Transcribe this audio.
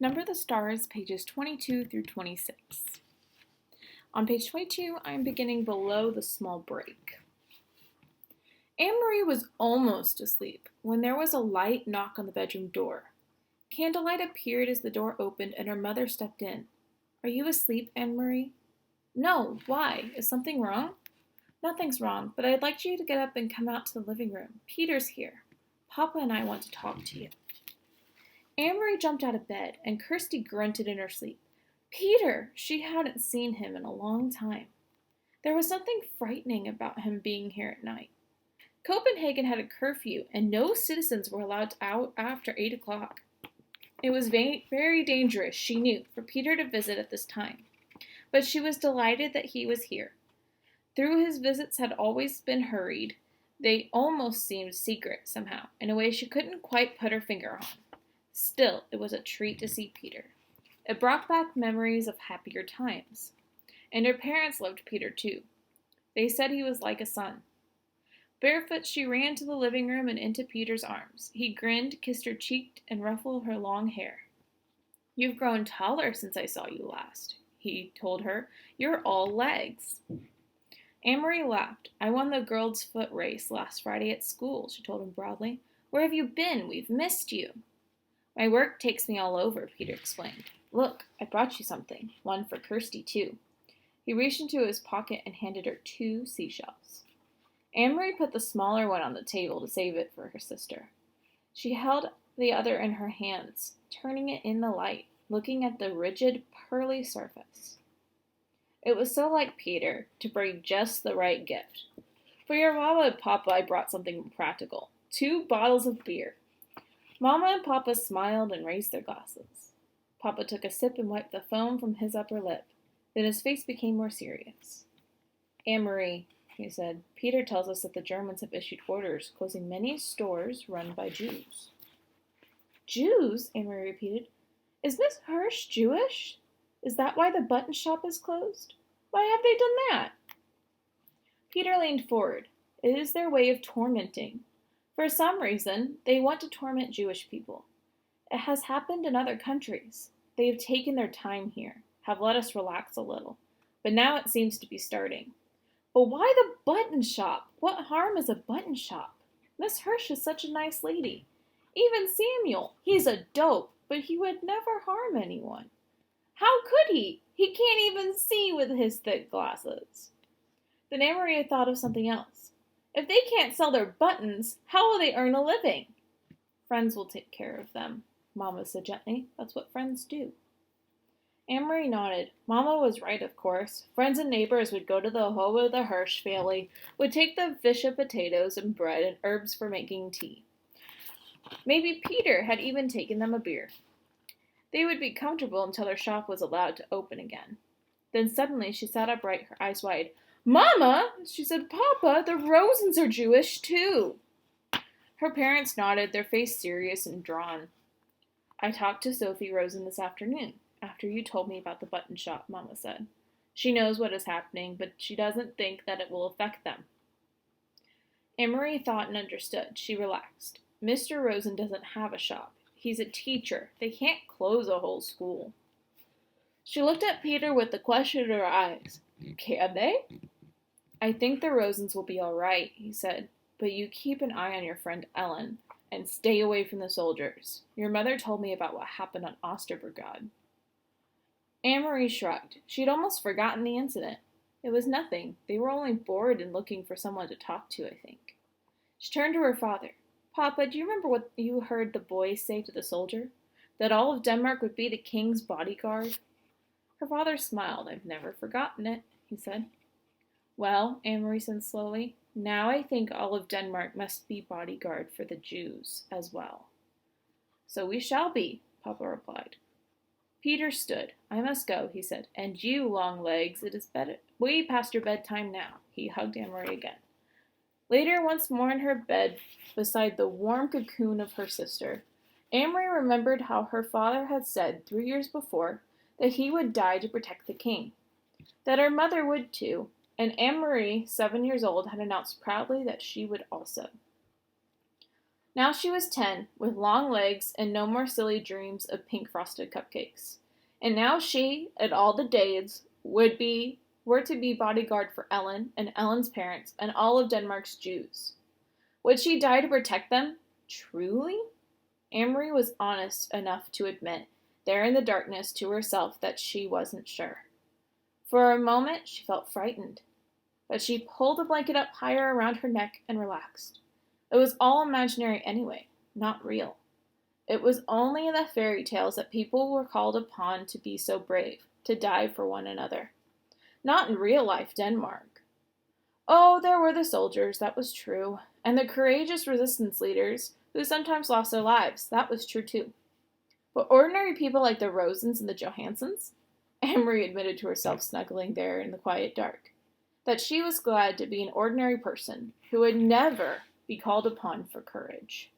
Number the stars, pages 22 through 26. On page 22, I'm beginning below the small break. Anne-Marie was almost asleep when there was a light knock on the bedroom door. Candlelight appeared as the door opened and her mother stepped in. "Are you asleep, Anne-Marie?" "No, why? Is something wrong?" "Nothing's wrong, but I'd like you to get up and come out to the living room. Peter's here. Papa and I want to talk to you." Anne-Marie jumped out of bed, and Kirsty grunted in her sleep. Peter! She hadn't seen him in a long time. There was something frightening about him being here at night. Copenhagen had a curfew, and no citizens were allowed out after 8 o'clock. It was very dangerous, she knew, for Peter to visit at this time. But she was delighted that he was here. Though his visits had always been hurried, they almost seemed secret somehow, in a way she couldn't quite put her finger on. Still, it was a treat to see Peter. It brought back memories of happier times. And her parents loved Peter too. They said he was like a son. Barefoot, she ran to the living room and into Peter's arms. He grinned, kissed her cheek, and ruffled her long hair. "You've grown taller since I saw you last," he told her. "You're all legs." Anne-Marie laughed. "I won the girls' foot race last Friday at school," she told him proudly. "Where have you been? We've missed you." "My work takes me all over," Peter explained. "Look, I brought you something. One for Kirsty, too." He reached into his pocket and handed her 2 seashells. Anne-Marie put the smaller one on the table to save it for her sister. She held the other in her hands, turning it in the light, looking at the rigid, pearly surface. It was so like Peter to bring just the right gift. "For your Mama and Papa, I brought something practical. 2 bottles of beer." Mama and Papa smiled and raised their glasses. Papa took a sip and wiped the foam from his upper lip. Then his face became more serious. "Anne-Marie," he said, "Peter tells us that the Germans have issued orders closing many stores run by Jews." "Jews?" Anne-Marie repeated. "Is Miss Hirsch Jewish? Is that why the button shop is closed? Why have they done that?" Peter leaned forward. "It is their way of tormenting. For some reason, they want to torment Jewish people. It has happened in other countries. They have taken their time here, have let us relax a little, but now it seems to be starting. But why the button shop? What harm is a button shop? Miss Hirsch is such a nice lady. Even Samuel, he's a dope, but he would never harm anyone. How could he? He can't even see with his thick glasses." Then Anne-Marie thought of something else. "If they can't sell their buttons, how will they earn a living?" "Friends will take care of them," Mama said gently. "That's what friends do." Anne-Marie nodded. Mama was right, of course. Friends and neighbors would go to the home of the Hirsch family, would take the fish and potatoes and bread and herbs for making tea. Maybe Peter had even taken them a beer. They would be comfortable until their shop was allowed to open again. Then suddenly she sat upright, her eyes wide. "Mama," she said, "Papa, the Rosens are Jewish too." Her parents nodded, their face serious and drawn. "I talked to Sophie Rosen this afternoon, after you told me about the button shop," Mama said. "She knows what is happening, but she doesn't think that it will affect them." Anne-Marie thought and understood. She relaxed. "Mr. Rosen doesn't have a shop. He's a teacher. They can't close a whole school." She looked at Peter with the question in her eyes. "Can they?" "I think the Rosens will be all right," he said, "but you keep an eye on your friend Ellen, and stay away from the soldiers. Your mother told me about what happened on Osterbrigade." Anne-Marie shrugged. She had almost forgotten the incident. It was nothing. They were only bored and looking for someone to talk to, I think. She turned to her father. "Papa, do you remember what you heard the boys say to the soldier? That all of Denmark would be the king's bodyguard?" Her father smiled. "I've never forgotten it," he said. "Well," Anne-Marie said slowly, "now I think all of Denmark must be bodyguard for the Jews as well." "So we shall be," Papa replied. Peter stood. "I must go," he said. "And you, Longlegs, it is way past your bedtime now." He hugged Anne-Marie again. Later, once more in her bed, beside the warm cocoon of her sister, Anne-Marie remembered how her father had said 3 years before that he would die to protect the king, that her mother would too, and Anne-Marie, 7 years old, had announced proudly that she would also. Now she was 10, with long legs and no more silly dreams of pink frosted cupcakes. And now she, and all the Dades, were to be bodyguard for Ellen and Ellen's parents and all of Denmark's Jews. Would she die to protect them? Truly? Amory was honest enough to admit, there in the darkness to herself, that she wasn't sure. For a moment she felt frightened, but she pulled the blanket up higher around her neck and relaxed. It was all imaginary anyway, not real. It was only in the fairy tales that people were called upon to be so brave, to die for one another. Not in real life Denmark. Oh, there were the soldiers, that was true, and the courageous resistance leaders who sometimes lost their lives, that was true too. But ordinary people like the Rosens and the Johansons? Amory admitted to herself, snuggling there in the quiet dark, that she was glad to be an ordinary person who would never be called upon for courage.